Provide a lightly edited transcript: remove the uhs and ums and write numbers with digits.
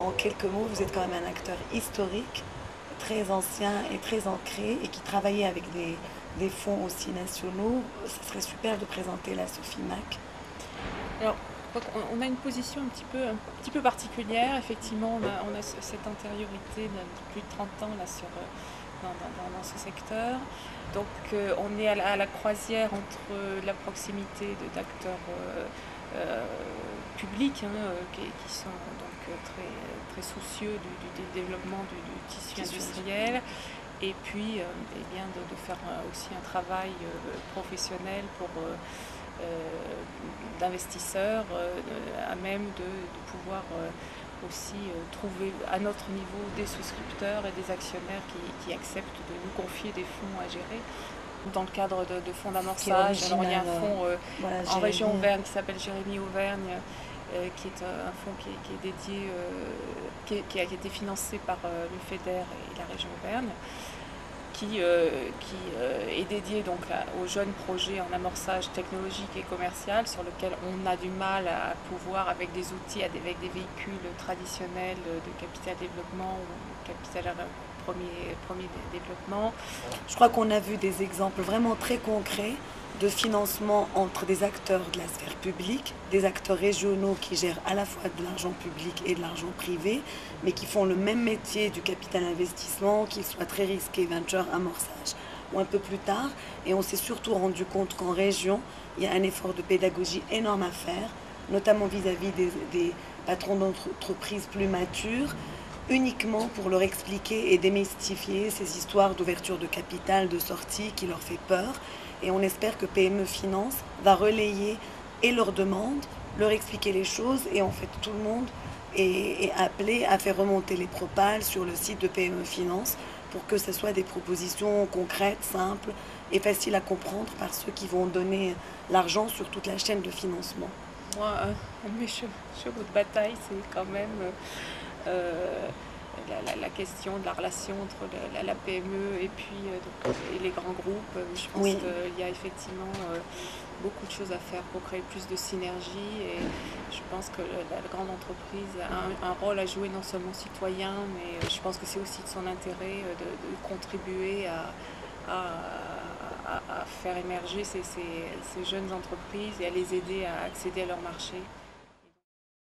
En quelques mots, vous êtes quand même un acteur historique, très ancien et très ancré, et qui travaillait avec des fonds aussi nationaux. Ce serait super de présenter la Sophie Mac. Alors, on a une position un petit peu particulière. Effectivement, on a cette antériorité de plus de 30 ans là, dans ce secteur. Donc, on est à la croisière entre la proximité d'acteurs publics qui sont donc très soucieux du développement du tissu industriel, et puis bien de faire aussi un travail professionnel pour d'investisseurs à même de pouvoir aussi trouver à notre niveau des souscripteurs et des actionnaires qui acceptent de nous confier des fonds à gérer. Dans le cadre de fonds Qui est d'amorçage, alors il y a original, un fonds voilà, en région Jérémy. Auvergne qui s'appelle Jérémy Auvergne, qui est un fonds qui est dédié, qui a été financé par le FEDER et la région Auvergne, qui est dédié donc aux jeunes projets en amorçage technologique et commercial, sur lequel on a du mal à pouvoir, avec des outils, avec des véhicules traditionnels de capital développement ou capital premier développement. Je crois qu'on a vu des exemples vraiment très concrets de financement entre des acteurs de la sphère publique, des acteurs régionaux qui gèrent à la fois de l'argent public et de l'argent privé, mais qui font le même métier du capital investissement, qu'il soit très risqué, venture, amorçage ou un peu plus tard. Et on s'est surtout rendu compte qu'en région, il y a un effort de pédagogie énorme à faire, notamment vis-à-vis des patrons d'entreprises plus matures, uniquement pour leur expliquer et démystifier ces histoires d'ouverture de capital, de sortie qui leur fait peur. Et on espère que PME Finance va relayer et leurs demandes, leur expliquer les choses, et en fait tout le monde est appelé à faire remonter les propals sur le site de PME Finance pour que ce soit des propositions concrètes, simples et faciles à comprendre par ceux qui vont donner l'argent sur toute la chaîne de financement. Moi, un de mes chevaux de bataille, c'est quand même euh, la question de la relation entre la PME et puis et les grands groupes. Je pense Oui, qu'il y a effectivement beaucoup de choses à faire pour créer plus de synergie, et je pense que la grande entreprise a un rôle à jouer, non seulement citoyen, mais je pense que c'est aussi de son intérêt de contribuer à faire émerger ces jeunes entreprises et à les aider à accéder à leur marché.